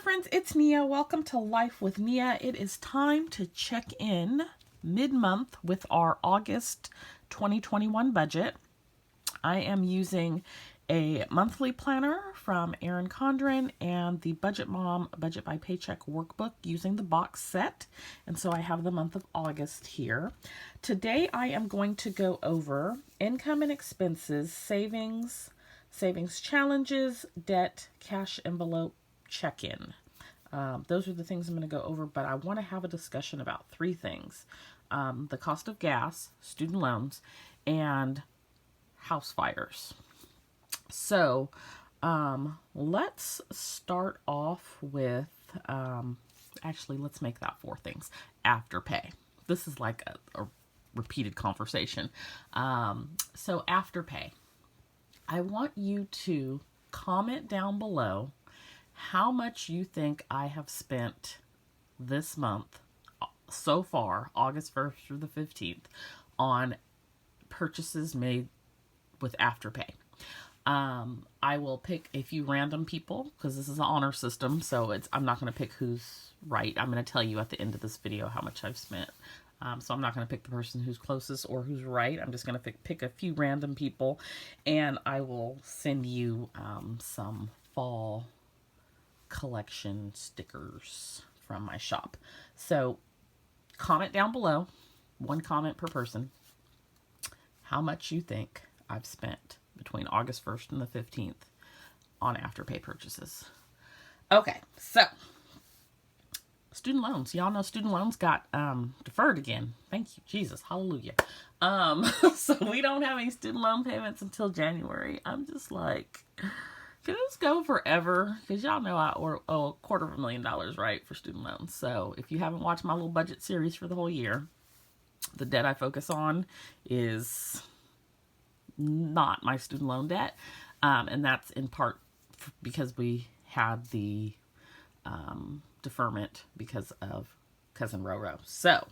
friends, it's Nia. Welcome to Life with Nia. It is time to check in mid-month with our August 2021 budget. I am using a monthly planner from Erin Condren and the Budget Mom Budget by Paycheck workbook using the box set. And so I have the month of August here. Today I am going to go over income and expenses, savings challenges, debt, cash envelope, check-in. Those are the things I'm going to go over, but I want to have a discussion about three things. The cost of gas, student loans, and house fires. So let's start off with, actually, let's make that four things. Afterpay. This is like a repeated conversation. So Afterpay. I want you to comment down below how much you think I have spent this month so far, August 1st through the 15th, on purchases made with Afterpay. I will pick a few random people because this is an honor system, so I'm not going to pick who's right. I'm going to tell you at the end of this video how much I've spent. So I'm not going to pick the person who's closest or who's right. I'm just going to pick a few random people, and I will send you some fall collection stickers from my shop. So comment down below, one comment per person, how much you think I've spent between August 1st and the 15th on Afterpay purchases. Okay, so student loans. Y'all know student loans got deferred again. Thank you, Jesus. Hallelujah. So we don't have any student loan payments until January. I'm just like, can this go forever? Because y'all know I owe $250,000, right, for student loans. So if you haven't watched my little budget series for the whole year, the debt I focus on is not my student loan debt. And that's in part because we had the deferment because of Cousin Roro. So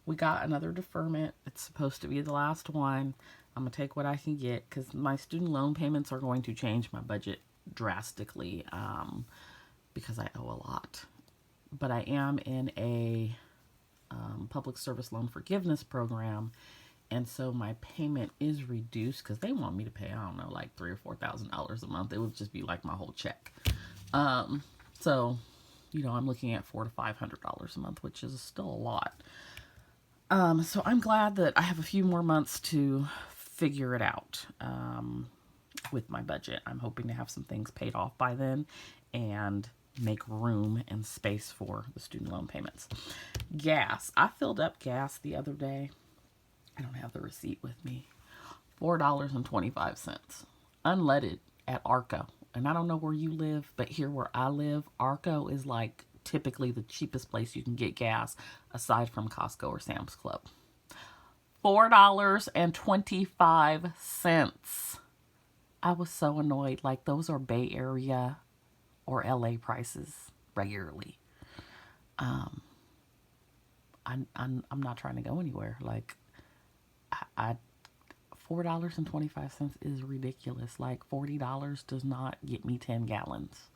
we got another deferment. It's supposed to be the last one. I'm going to take what I can get because my student loan payments are going to change my budget drastically because I owe a lot. But I am in a public service loan forgiveness program, and so my payment is reduced because they want me to pay, I don't know, like $3,000 or $4,000 a month. It would just be like my whole check. So, you know, I'm looking at $400 to $500 a month, which is still a lot. So I'm glad that I have a few more months to figure it out with my budget. I'm hoping to have some things paid off by then and make room and space for the student loan payments. Gas. I filled up gas the other day. I don't have the receipt with me. $4.25. Unleaded at Arco. And I don't know where you live, but here where I live, Arco is like typically the cheapest place you can get gas aside from Costco or Sam's Club. $4.25. I was so annoyed. Like, those are Bay Area or LA prices regularly. I'm not trying to go anywhere. Like, $4.25 is ridiculous. Like, $40 does not get me 10 gallons.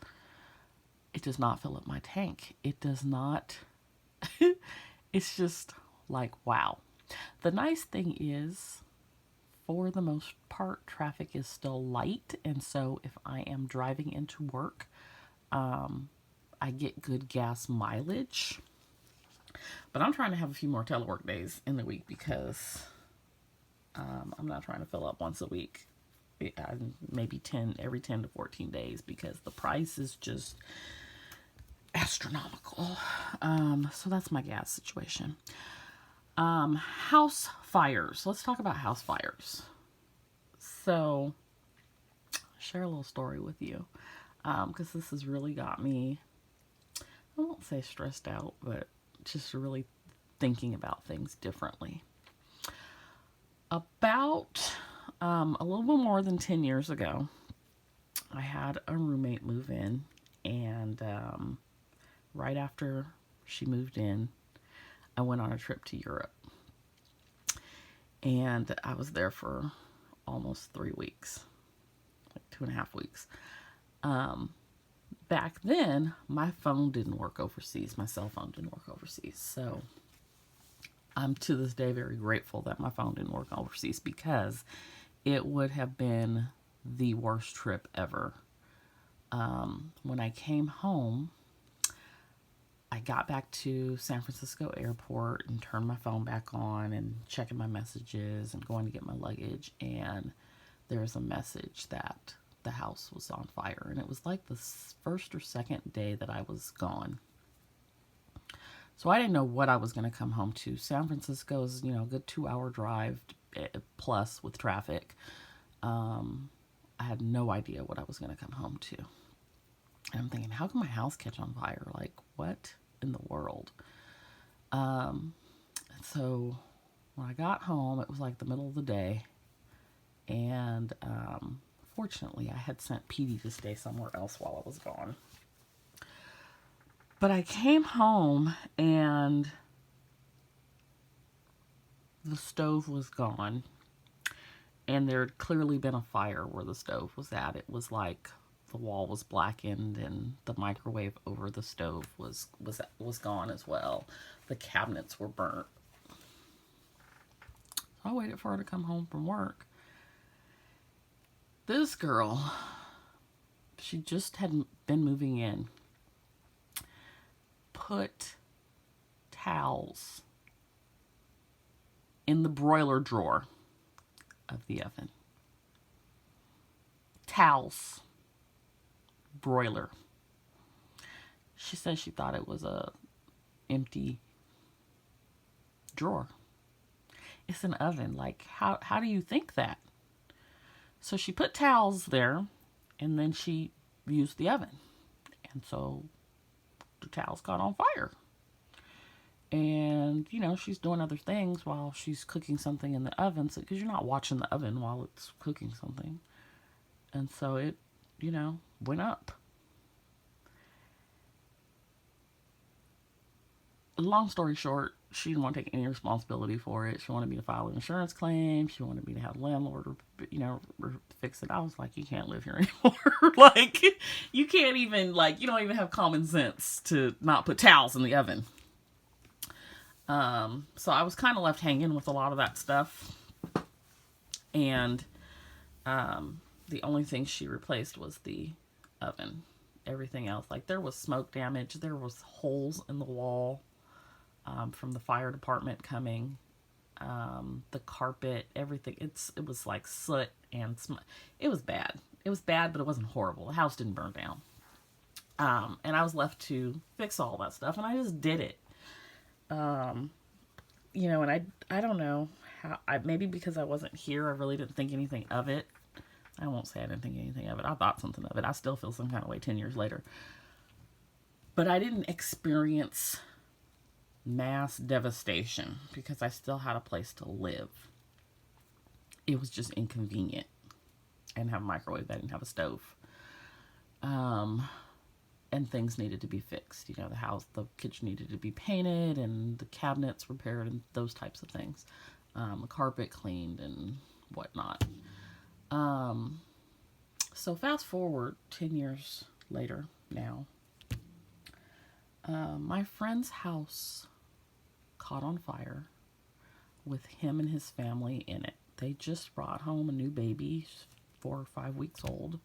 It does not fill up my tank. It does not. It's just like, wow. The nice thing is, for the most part, traffic is still light. And so if I am driving into work, I get good gas mileage. But I'm trying to have a few more telework days in the week because I'm not trying to fill up once a week. Maybe every 10 to 14 days because the price is just astronomical. So that's my gas situation. House fires. Let's talk about house fires. So, share a little story with you because this has really got me, I won't say stressed out, but just really thinking about things differently. About a little bit more than 10 years ago, I had a roommate move in, and right after she moved in, I went on a trip to Europe. And I was there for almost 3 weeks, like 2.5 weeks. back then, my phone didn't work overseas. My cell phone didn't work overseas. So I'm to this day very grateful that my phone didn't work overseas, because it would have been the worst trip ever. When I came home, I got back to San Francisco airport and turned my phone back on and checking my messages and going to get my luggage. And there was a message that the house was on fire. And it was like the first or second day that I was gone. So I didn't know what I was going to come home to. San Francisco is, a good 2-hour drive plus with traffic. I had no idea what I was going to come home to. And I'm thinking, how can my house catch on fire? Like, what in the world? So when I got home, it was like the middle of the day. And fortunately, I had sent Petey to stay somewhere else while I was gone. But I came home and the stove was gone. And there had clearly been a fire where the stove was at. It was like the wall was blackened and the microwave over the stove was gone as well. The cabinets were burnt. So I waited for her to come home from work. This girl, she just had been moving in, put towels in the broiler drawer of the oven. Towels. Broiler. She said she thought it was a empty drawer. It's an oven. Like, how do you think that? So she put towels there, and then she used the oven. And so the towels caught on fire. And, she's doing other things while she's cooking something in the oven. So, because you're not watching the oven while it's cooking something. And so it, went up. Long story short, she didn't want to take any responsibility for it. She wanted me to file an insurance claim. She wanted me to have the landlord, fix it. I was like, you can't live here anymore. Like, you can't even, you don't even have common sense to not put towels in the oven. So I was kind of left hanging with a lot of that stuff. And the only thing she replaced was the oven. Everything else, there was smoke damage. There was holes in the wall from the fire department coming. The carpet, everything. It was like soot and it was bad. It was bad, but it wasn't horrible. The house didn't burn down. And I was left to fix all that stuff, and I just did it. And I don't know how, maybe because I wasn't here, I really didn't think anything of it. I won't say I didn't think anything of it. I thought something of it. I still feel some kind of way 10 years later. But I didn't experience mass devastation because I still had a place to live. It was just inconvenient. I didn't have a microwave. I didn't have a stove. And things needed to be fixed. The kitchen needed to be painted and the cabinets repaired and those types of things. The carpet cleaned and whatnot. So fast forward 10 years later now, my friend's house caught on fire with him and his family in it. They just brought home a new baby, 4 or 5 weeks old.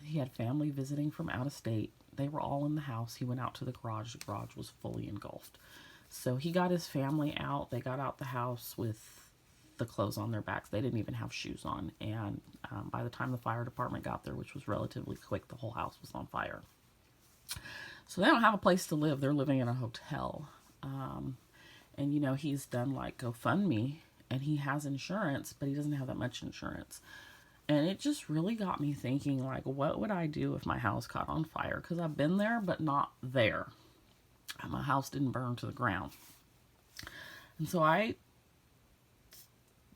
He had family visiting from out of state. They were all in the house. He went out to the garage. The garage was fully engulfed. So he got his family out. They got out the house with the clothes on their backs. They didn't even have shoes on. And by the time the fire department got there, which was relatively quick, the whole house was on fire. So they don't have a place to live. They're living in a hotel. And, he's done GoFundMe, and he has insurance, but he doesn't have that much insurance. And it just really got me thinking, what would I do if my house caught on fire? Because I've been there, but not there. My house didn't burn to the ground. And so I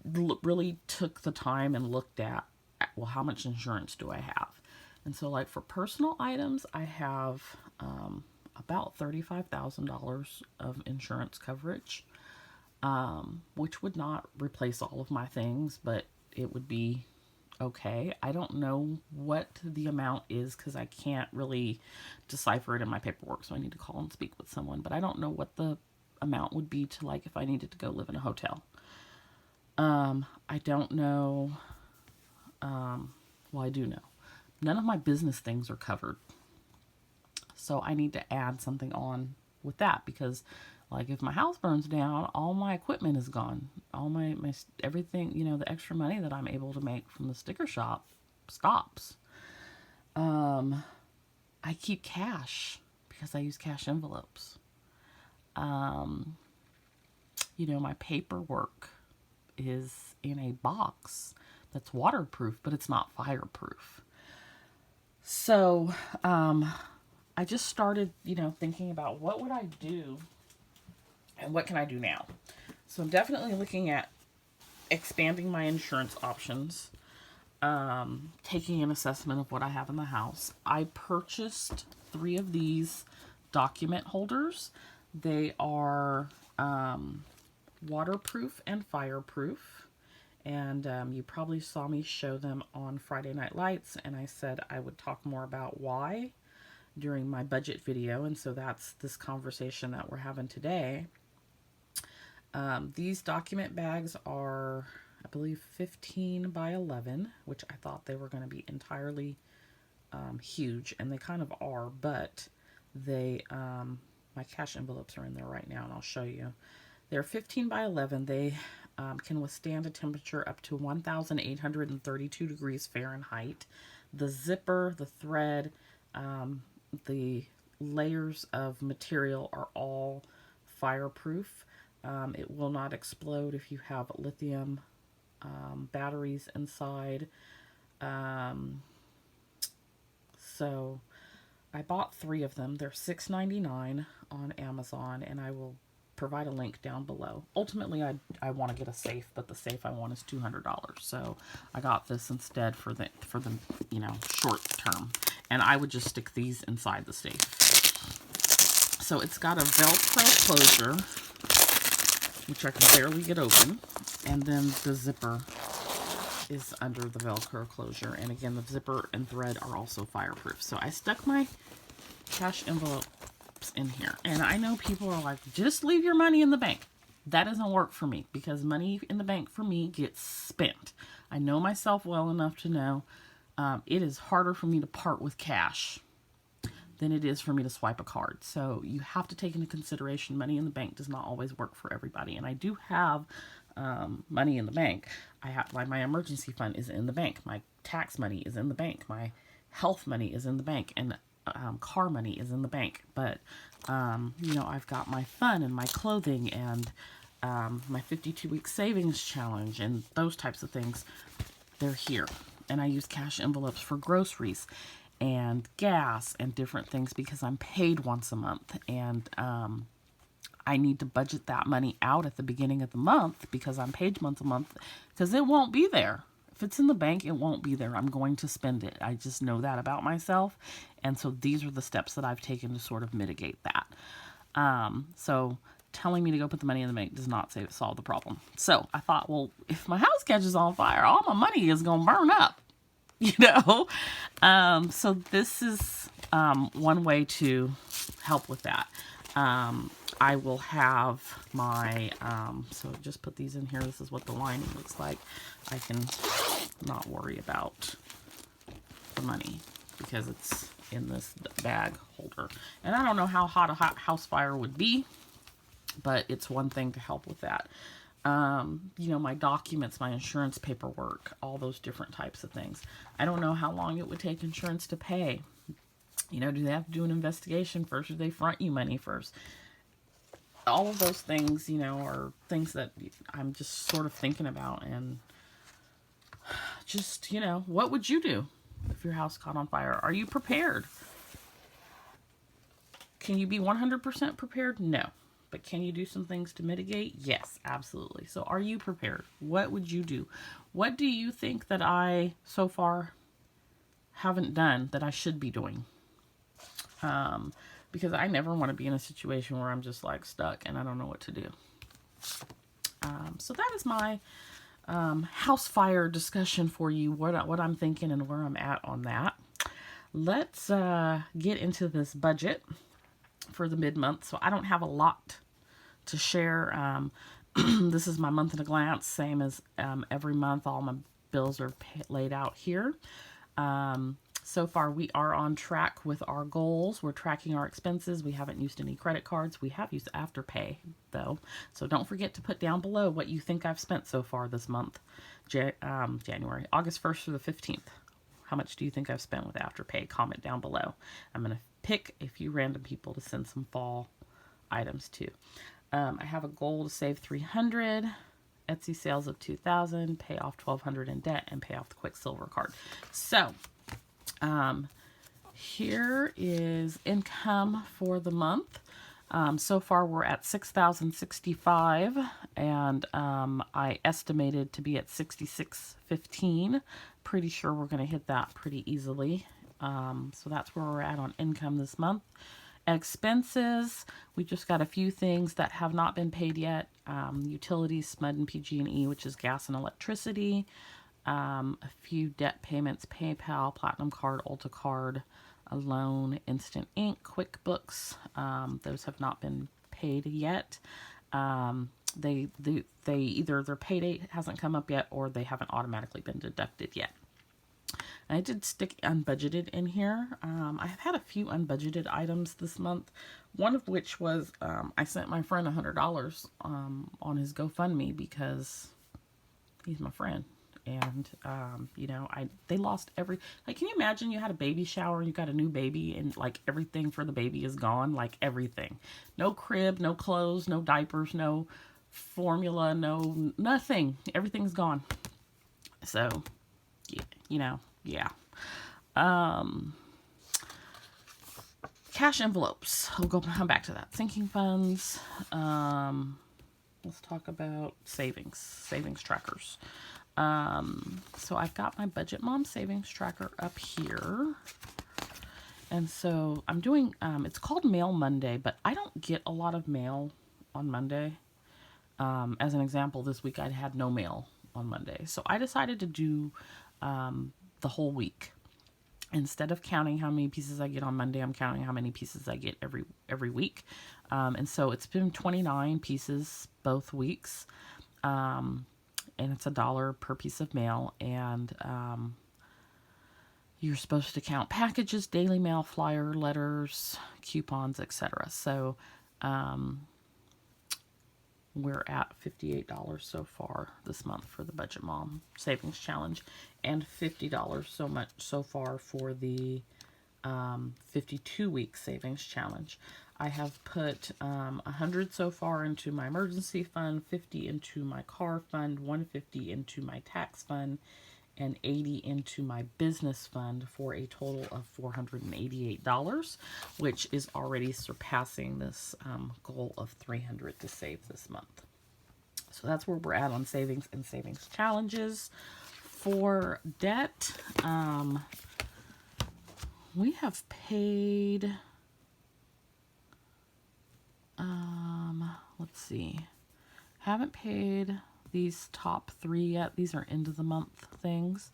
really took the time and looked at, how much insurance do I have? And so, for personal items, I have about $35,000 of insurance coverage, which would not replace all of my things, but it would be okay. I don't know what the amount is because I can't really decipher it in my paperwork, so I need to call and speak with someone. But I don't know what the amount would be to, like, if I needed to go live in a hotel. I don't know. Well, I do know. None of my business things are covered. So I need to add something on with that because, like, if my house burns down, all my equipment is gone. All my everything, the extra money that I'm able to make from the sticker shop stops. I keep cash because I use cash envelopes. My paperwork is in a box that's waterproof, but it's not fireproof. So, I just started, thinking about what would I do and what can I do now. So I'm definitely looking at expanding my insurance options, taking an assessment of what I have in the house. I purchased 3 of these document holders. They are waterproof and fireproof. And you probably saw me show them on Friday Night Lights, and I said I would talk more about why during my budget video, and so that's this conversation that we're having today. These document bags are, I believe, 15 by 11, which I thought they were going to be entirely huge, and they kind of are, but they, my cash envelopes are in there right now, and I'll show you. They're 15 by 11. They can withstand a temperature up to 1,832 degrees Fahrenheit. The zipper, the thread, the layers of material are all fireproof. It will not explode if you have lithium batteries inside. So I bought 3 of them. They're $6.99 on Amazon, and I will provide a link down below. Ultimately, I want to get a safe, but the safe I want is $200. So I got this instead for the short term. And I would just stick these inside the safe. So it's got a Velcro closure, which I can barely get open. And then the zipper is under the Velcro closure. And again, the zipper and thread are also fireproof. So I stuck my cash envelopes in here. And I know people are like, just leave your money in the bank. That doesn't work for me because money in the bank for me gets spent. I know myself well enough to know it is harder for me to part with cash than it is for me to swipe a card. So you have to take into consideration money in the bank does not always work for everybody. And I do have money in the bank. I have, like, my emergency fund is in the bank. My tax money is in the bank. My health money is in the bank. And car money is in the bank. But, I've got my fun and my clothing and my 52-week savings challenge and those types of things. They're here. And I use cash envelopes for groceries and gas and different things because I'm paid once a month. And I need to budget that money out at the beginning of the month because I'm paid once a month because it won't be there. If it's in the bank, it won't be there. I'm going to spend it. I just know that about myself. And so these are the steps that I've taken to sort of mitigate that. So telling me to go put the money in the bank does not solve the problem. So I thought, well, if my house catches on fire, all my money is going to burn up, So this is one way to help with that. I will have my, so just put these in here. This is what the lining looks like. I can not worry about the money because it's in this bag holder. And I don't know how hot a house fire would be, but it's one thing to help with that. My documents, my insurance paperwork, all those different types of things. I don't know how long it would take insurance to pay. Do they have to do an investigation first or do they front you money first? All of those things, are things that I'm just sort of thinking about. And just, what would you do if your house caught on fire? Are you prepared? Can you be 100% prepared? No. But can you do some things to mitigate? Yes, absolutely. So are you prepared? What would you do? What do you think that I so far haven't done that I should be doing? Because I never want to be in a situation where I'm just like stuck and I don't know what to do. So that is my house fire discussion for you, what I'm thinking and where I'm at on that. Let's get into this budget for the mid-month. So I don't have a lot to share. This is my month at a glance, same as every month. All my bills are laid out here. So far, we are on track with our goals. We're tracking our expenses. We haven't used any credit cards. We have used Afterpay, though. So don't forget to put down below what you think I've spent so far this month, January, August 1st through the 15th. How much do you think I've spent with Afterpay? Comment down below. I'm going to pick a few random people to send some fall items to. I have a goal to save $300, Etsy sales of $2,000, pay off $1,200 in debt, and pay off the Quicksilver card. So, here is income for the month. So far we're at $6,065, and I estimated to be at $6,615. Pretty sure we're going to hit that pretty easily. So that's where we're at on income this month. Expenses, we just got a few things that have not been paid yet. Utilities, SMUD and PG&E, which is gas and electricity. A few debt payments, PayPal, Platinum Card, Ulta Card, a loan, Instant Ink, QuickBooks. Those have not been paid yet. They either their pay date hasn't come up yet, or they haven't automatically been deducted yet. I did stick unbudgeted in here. I have had a few unbudgeted items this month. One of which was I sent my friend $100 on his GoFundMe because he's my friend. And, you know, they lost can you imagine you had a baby shower, you got a new baby, and like everything for the baby is gone, like everything. No crib, no clothes, no diapers, no formula, no nothing. Everything's gone. So, you know, yeah. Cash envelopes. We'll come back to that. Sinking funds. Let's talk about savings trackers. So I've got my Budget Mom savings tracker up here. And so I'm doing, it's called Mail Monday, but I don't get a lot of mail on Monday. As an example, this week I had no mail on Monday. So I decided to do the whole week. Instead of counting how many pieces I get on Monday, I'm counting how many pieces I get every week. And so it's been 29 pieces both weeks. And it's $1 per piece of mail. And you're supposed to count packages, daily mail, flyer, letters, coupons, etc. So we're at $58 so far this month for the Budget Mom Savings Challenge, and $50 so far for the 52-week Savings Challenge. I have put $100 so far into my emergency fund, $50 into my car fund, $150 into my tax fund, and $80 into my business fund, for a total of $488, which is already surpassing this goal of $300 to save this month. So that's where we're at on savings and savings challenges. For debt, we have paid, let's see, haven't paid these top 3 yet. These are end of the month things.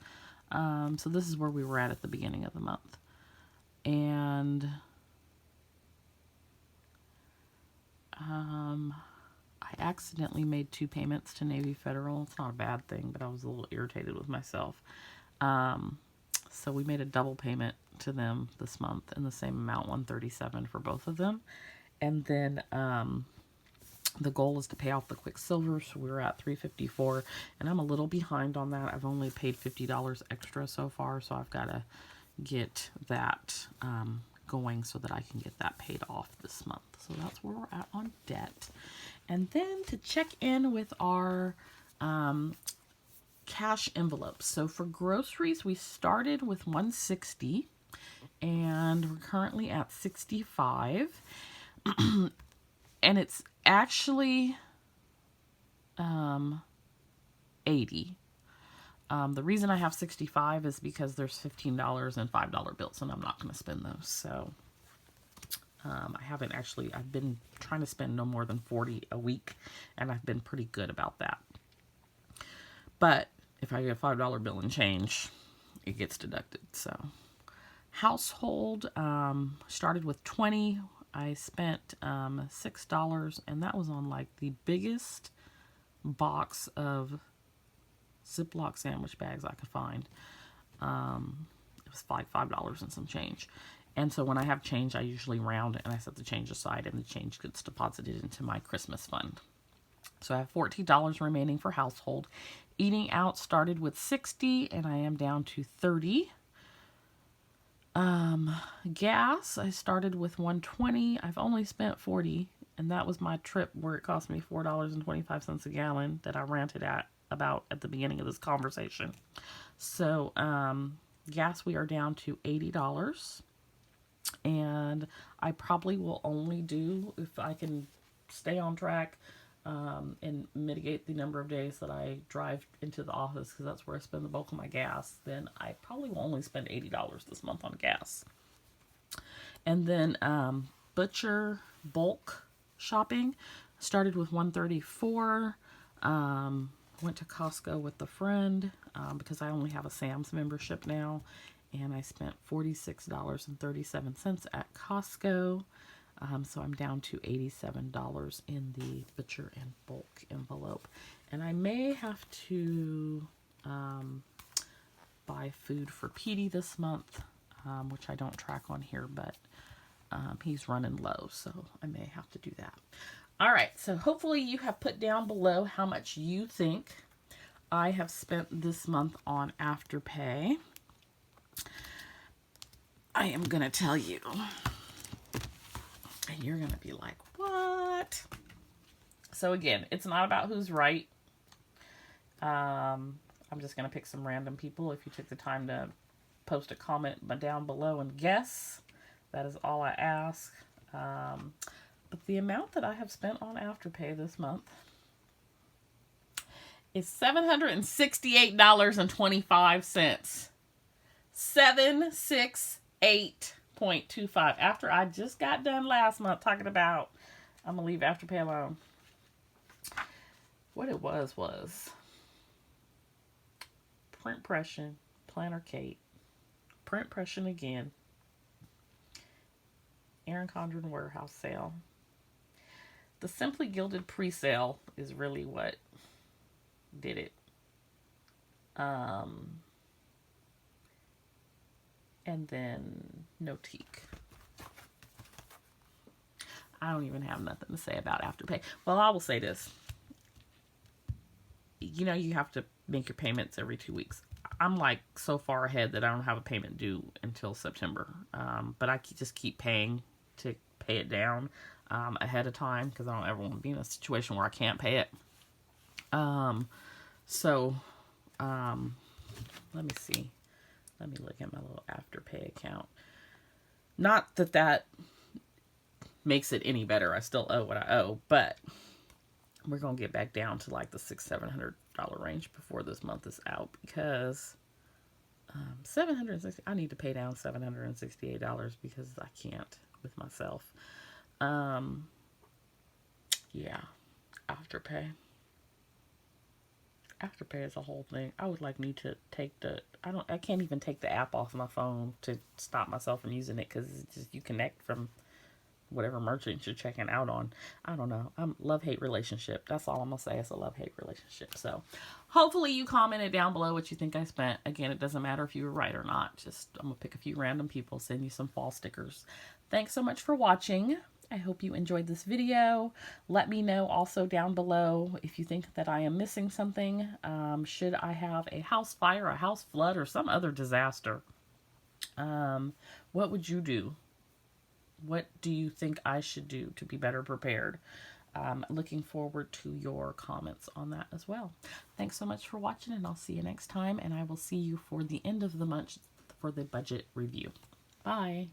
So this is where we were at the beginning of the month. And I accidentally made 2 payments to Navy Federal. It's not a bad thing, but I was a little irritated with myself. So we made a double payment to them this month in the same amount, $137 for both of them. And then the goal is to pay off the Quicksilver, so we're at $354, and I'm a little behind on that. I've only paid $50 extra so far, so I've got to get that going so that I can get that paid off this month. So that's where we're at on debt. And then to check in with our cash envelopes. So for groceries, we started with $160, and we're currently at $65. And it's actually $80. The reason I have $65 is because there's $15 and $5 bills, and I'm not going to spend those. So I've been trying to spend no more than $40 a week, and I've been pretty good about that. But if I get a $5 bill and change, it gets deducted. So household, started with 20. I spent $6, and that was on like the biggest box of Ziploc sandwich bags I could find. It was like $5 and some change. And so when I have change, I usually round it and I set the change aside, and the change gets deposited into my Christmas fund. So I have $14 remaining for household. Eating out started with 60 and I am down to 30. Gas, I started with 120. I've only spent 40, and that was my trip where it cost me $4.25 a gallon that I ranted about at the beginning of this conversation. So, gas, we are down to $80. And I probably will only do, if I can stay on track, and mitigate the number of days that I drive into the office, because that's where I spend the bulk of my gas, then I probably will only spend $80 this month on gas. And then butcher bulk shopping started with $134. Went to Costco with a friend because I only have a Sam's membership now, and I spent $46.37 at Costco. So I'm down to $87 in the butcher and bulk envelope. And I may have to buy food for Petey this month, which I don't track on here, but he's running low, so I may have to do that. All right, so hopefully you have put down below how much you think I have spent this month on Afterpay. I am going to tell you. And you're going to be like, what? So again, it's not about who's right. I'm just going to pick some random people. If you took the time to post a comment down below and guess, that is all I ask. But the amount that I have spent on Afterpay this month is $768.25. $768.25. After I just got done last month talking about I'm going to leave Afterpay alone. What it was print pression, Planner Kate, print pression again, Erin Condren warehouse sale. The Simply Gilded pre-sale is really what did it. And then Notique. I don't even have nothing to say about Afterpay. Well, I will say this. You know, you have to make your payments every 2 weeks. I'm like so far ahead that I don't have a payment due until September. But I just keep paying to pay it down ahead of time, because I don't ever want to be in a situation where I can't pay it. Let me see. Let me look at my little Afterpay account. Not that that makes it any better. I still owe what I owe, but we're going to get back down to like the $600-700 range before this month is out, because $760. I need to pay down $768 because I can't with myself. Yeah, Afterpay. Afterpay is a whole thing. I would like need to take I can't even take the app off my phone to stop myself from using it, because it's just, you connect from whatever merchant you're checking out on. I don't know. I'm love-hate relationship. That's all I'm going to say. It's a love-hate relationship. So hopefully you commented down below what you think I spent. Again, it doesn't matter if you were right or not. Just, I'm going to pick a few random people, send you some fall stickers. Thanks so much for watching. I hope you enjoyed this video. Let me know also down below if you think that I am missing something. Should I have a house fire, a house flood, or some other disaster? What would you do? What do you think I should do to be better prepared? Looking forward to your comments on that as well. Thanks so much for watching, and I'll see you next time. And I will see you for the end of the month for the budget review. Bye.